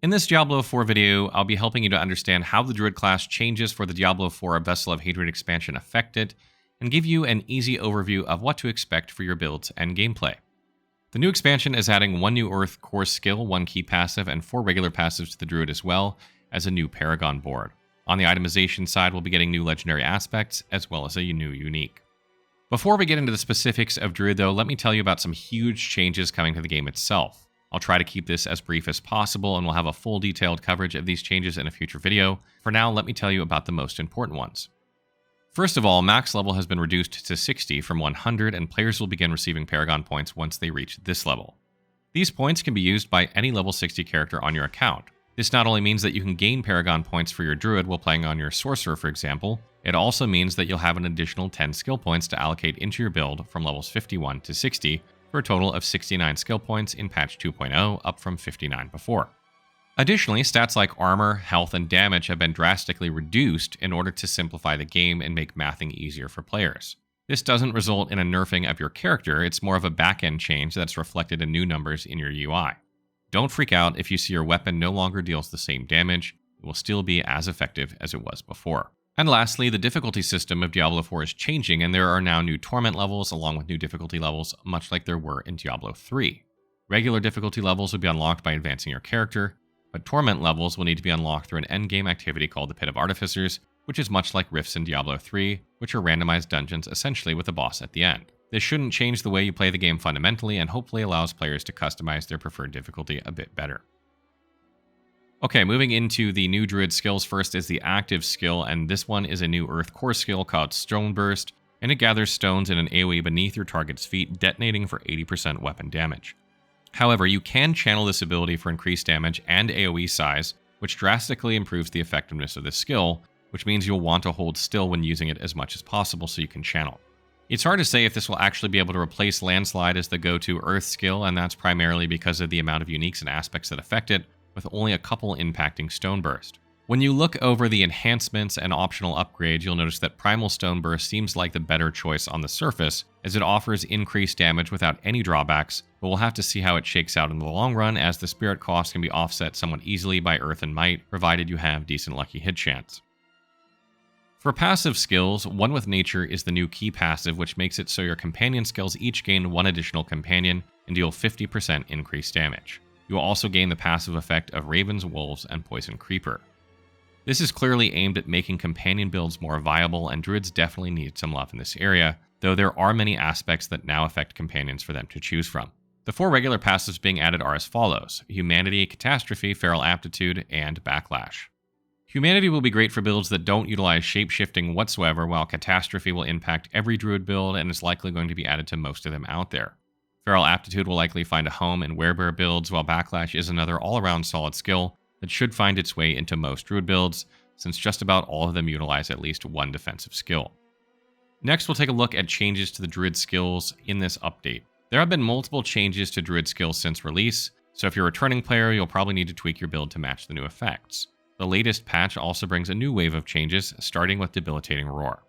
In this Diablo 4 video, I'll be helping you to understand how the Druid class changes for the Diablo 4 Vessel of Hatred expansion affect it, and give you an easy overview of what to expect for your builds and gameplay. The new expansion is adding 1 new Earth core skill, 1 key passive, and 4 regular passives to the Druid as well as a new Paragon Board. On the itemization side, we'll be getting new legendary aspects, as well as a new unique. Before we get into the specifics of Druid though, let me tell you about some huge changes coming to the game itself. I'll try to keep this as brief as possible, and we'll have a full detailed coverage of these changes in a future video. For now, let me tell you about the most important ones. First of all, max level has been reduced to 60 from 100, and players will begin receiving Paragon points once they reach this level. These points can be used by any level 60 character on your account. This not only means that you can gain Paragon points for your Druid while playing on your Sorcerer, for example, it also means that you'll have an additional 10 skill points to allocate into your build from levels 51 to 60, for a total of 69 skill points in patch 2.0, up from 59 before. Additionally, stats like armor, health, and damage have been drastically reduced in order to simplify the game and make mathing easier for players. This doesn't result in a nerfing of your character, it's more of a back-end change that's reflected in new numbers in your UI. Don't freak out if you see your weapon no longer deals the same damage, it will still be as effective as it was before. And lastly, the difficulty system of Diablo 4 is changing, and there are now new torment levels along with new difficulty levels, much like there were in Diablo 3. Regular difficulty levels will be unlocked by advancing your character, but torment levels will need to be unlocked through an endgame activity called the Pit of Artificers, which is much like Rifts in Diablo 3, which are randomized dungeons essentially with a boss at the end. This shouldn't change the way you play the game fundamentally, and hopefully allows players to customize their preferred difficulty a bit better. Okay, moving into the new Druid skills, first is the active skill, and this one is a new Earth core skill called Stone Burst, and it gathers stones in an AoE beneath your target's feet, detonating for 80% weapon damage. However, you can channel this ability for increased damage and AoE size, which drastically improves the effectiveness of this skill, which means you'll want to hold still when using it as much as possible so you can channel. It's hard to say if this will actually be able to replace Landslide as the go-to Earth skill, and that's primarily because of the amount of uniques and aspects that affect it, with only a couple impacting Stone Burst. When you look over the enhancements and optional upgrades, you'll notice that Primal Stone Burst seems like the better choice on the surface, as it offers increased damage without any drawbacks, but we'll have to see how it shakes out in the long run, as the spirit cost can be offset somewhat easily by Earth and Might, provided you have decent lucky hit chance. For passive skills, One with Nature is the new key passive, which makes it so your companion skills each gain 1 additional companion and deal 50% increased damage. You will also gain the passive effect of Ravens, Wolves, and Poison Creeper. This is clearly aimed at making companion builds more viable, and Druids definitely need some love in this area, though there are many aspects that now affect companions for them to choose from. The 4 regular passives being added are as follows: Humanity, Catastrophe, Feral Aptitude, and Backlash. Humanity will be great for builds that don't utilize shape-shifting whatsoever, while Catastrophe will impact every Druid build and is likely going to be added to most of them out there. Feral Aptitude will likely find a home in Werebear builds, while Backlash is another all-around solid skill that should find its way into most Druid builds, since just about all of them utilize at least 1 defensive skill. Next, we'll take a look at changes to the Druid skills in this update. There have been multiple changes to Druid skills since release, so if you're a returning player, you'll probably need to tweak your build to match the new effects. The latest patch also brings a new wave of changes, starting with Debilitating Roar.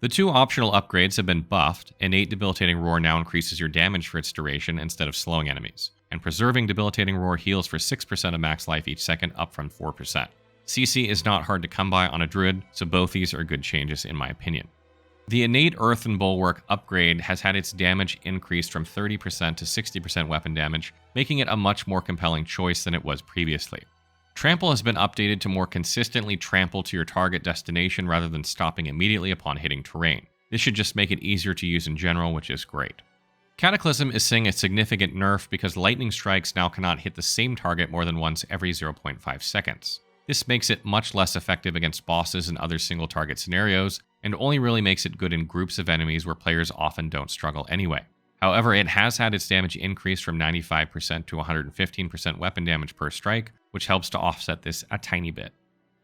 The 2 optional upgrades have been buffed. Innate Debilitating Roar now increases your damage for its duration instead of slowing enemies, and Preserving Debilitating Roar heals for 6% of max life each second, up from 4%. CC is not hard to come by on a Druid, so both these are good changes in my opinion. The Innate Earthen Bulwark upgrade has had its damage increased from 30% to 60% weapon damage, making it a much more compelling choice than it was previously. Trample has been updated to more consistently trample to your target destination rather than stopping immediately upon hitting terrain. This should just make it easier to use in general, which is great. Cataclysm is seeing a significant nerf because lightning strikes now cannot hit the same target more than once every 0.5 seconds. This makes it much less effective against bosses and other single target scenarios, and only really makes it good in groups of enemies where players often don't struggle anyway. However, it has had its damage increased from 95% to 115% weapon damage per strike, which helps to offset this a tiny bit.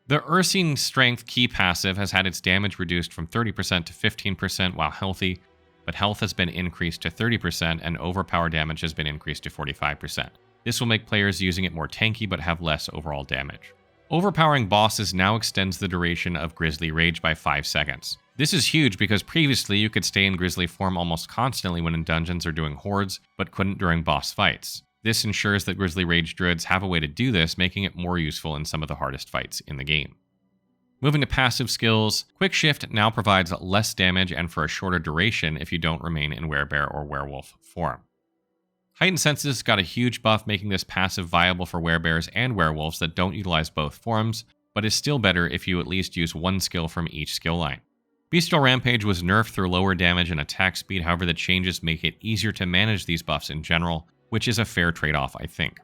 The Ursine Strength key passive has had its damage reduced from 30% to 15% while healthy, but health has been increased to 30% and overpower damage has been increased to 45%. This will make players using it more tanky but have less overall damage. Overpowering bosses now extends the duration of Grizzly Rage by 5 seconds. This is huge because previously you could stay in Grizzly form almost constantly when in dungeons or doing hordes, but couldn't during boss fights. This ensures that Grizzly Rage Druids have a way to do this, making it more useful in some of the hardest fights in the game. Moving to passive skills, Quick Shift now provides less damage and for a shorter duration if you don't remain in Werebear or Werewolf form. Heightened Senses got a huge buff, making this passive viable for Werebears and Werewolves that don't utilize both forms, but is still better if you at least use one skill from each skill line. Bestial Rampage was nerfed through lower damage and attack speed, however the changes make it easier to manage these buffs in general, which is a fair trade-off, I think.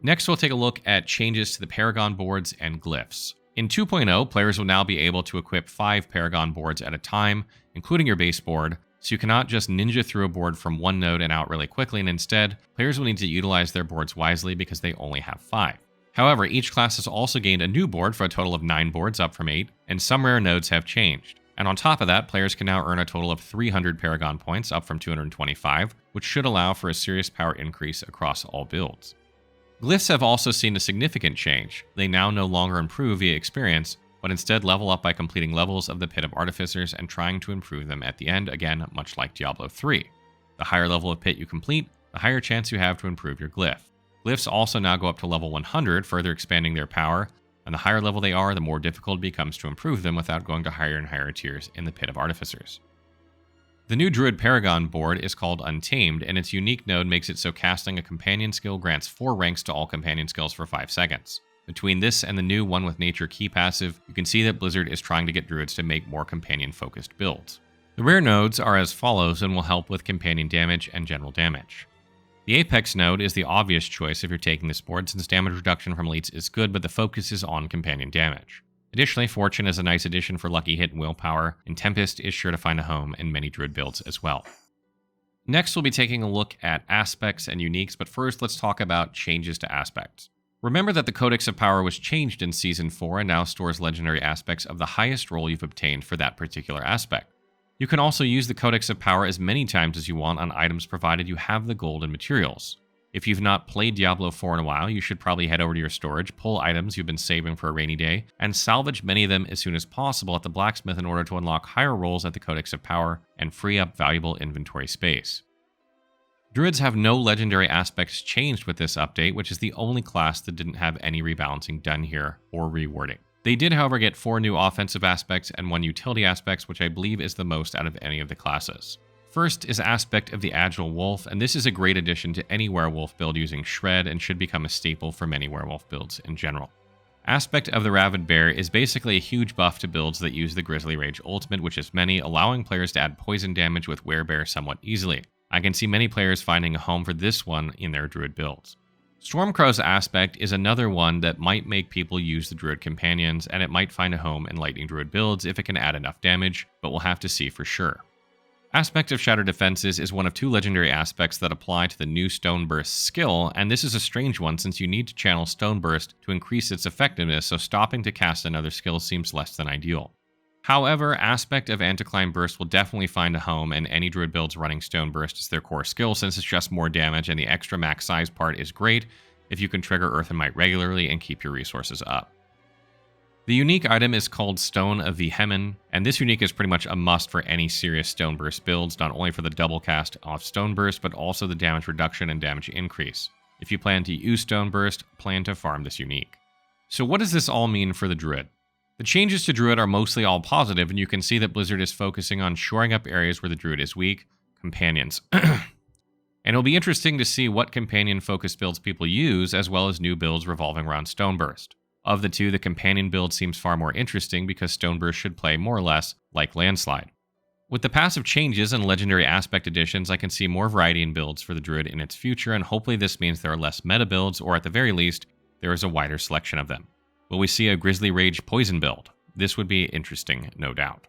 Next, we'll take a look at changes to the Paragon Boards and Glyphs. In 2.0, players will now be able to equip 5 Paragon Boards at a time, including your base board, so you cannot just ninja through a board from one node and out really quickly, and instead, players will need to utilize their boards wisely because they only have 5. However, each class has also gained a new board for a total of 9 boards, up from 8, and some rare nodes have changed. And on top of that, players can now earn a total of 300 Paragon points, up from 225, which should allow for a serious power increase across all builds. Glyphs have also seen a significant change. They now no longer improve via experience, but instead level up by completing levels of the Pit of Artificers and trying to improve them at the end, again, much like Diablo 3. The higher level of Pit you complete, the higher chance you have to improve your Glyph. Glyphs also now go up to level 100, further expanding their power, and the higher level they are, the more difficult it becomes to improve them without going to higher and higher tiers in the Pit of Artificers. The new Druid Paragon board is called Untamed, and its unique node makes it so casting a companion skill grants 4 ranks to all companion skills for 5 seconds. Between this and the new One with Nature key passive, you can see that Blizzard is trying to get druids to make more companion-focused builds. The rare nodes are as follows and will help with companion damage and general damage. The Apex node is the obvious choice if you're taking this board, since damage reduction from elites is good, but the focus is on companion damage. Additionally, Fortune is a nice addition for lucky hit and willpower, and Tempest is sure to find a home in many druid builds as well. Next, we'll be taking a look at aspects and uniques, but first let's talk about changes to aspects. Remember that the Codex of Power was changed in Season 4 and now stores legendary aspects of the highest roll you've obtained for that particular aspect. You can also use the Codex of Power as many times as you want on items provided you have the gold and materials. If you've not played Diablo 4 in a while, you should probably head over to your storage, pull items you've been saving for a rainy day, and salvage many of them as soon as possible at the blacksmith in order to unlock higher rolls at the Codex of Power and free up valuable inventory space. Druids have no legendary aspects changed with this update, which is the only class that didn't have any rebalancing done here or rewording. They did, however, get 4 new offensive aspects and 1 utility aspects, which I believe is the most out of any of the classes. First is Aspect of the Agile Wolf, and this is a great addition to any werewolf build using Shred and should become a staple for many werewolf builds in general. Aspect of the Rabid Bear is basically a huge buff to builds that use the Grizzly Rage ultimate, which is many, allowing players to add poison damage with Werebear somewhat easily. I can see many players finding a home for this one in their druid builds. Stormcrow's Aspect is another one that might make people use the druid companions, and it might find a home in lightning druid builds if it can add enough damage, but we'll have to see for sure. Aspect of Shattered Defenses is one of 2 legendary aspects that apply to the new Stone Burst skill, and this is a strange one since you need to channel Stone Burst to increase its effectiveness, so stopping to cast another skill seems less than ideal. However, Aspect of Anticline Burst will definitely find a home in any druid builds running Stone Burst as their core skill, since it's just more damage and the extra max size part is great if you can trigger Earth and Might regularly and keep your resources up. The unique item is called Stone of Vehemon, and this unique is pretty much a must for any serious Stone Burst builds, not only for the double cast off Stone Burst, but also the damage reduction and damage increase. If you plan to use Stone Burst, plan to farm this unique. So what does this all mean for the Druid? The changes to Druid are mostly all positive, and you can see that Blizzard is focusing on shoring up areas where the Druid is weak, companions. And it'll be interesting to see what companion-focused builds people use, as well as new builds revolving around Stone Burst. Of the 2, the companion build seems far more interesting because Stone Burst should play more or less like Landslide. With the passive changes and legendary aspect additions, I can see more variety in builds for the Druid in its future, and hopefully this means there are less meta builds, or at the very least, there is a wider selection of them. Will we see a Grizzly Rage Poison build? This would be interesting, no doubt.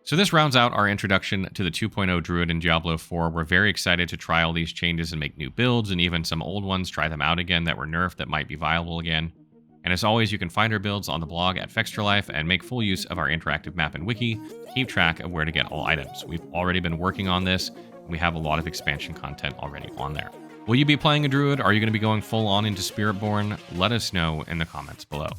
So this rounds out our introduction to the 2.0 Druid in Diablo 4. We're very excited to try all these changes and make new builds, and even some old ones, try them out again that were nerfed that might be viable again. And as always, you can find our builds on the blog at Fextralife and make full use of our interactive map and wiki to keep track of where to get all items. We've already been working on this, and we have a lot of expansion content already on there. Will you be playing a Druid? Are you going to be going full on into Spiritborn? Let us know in the comments below.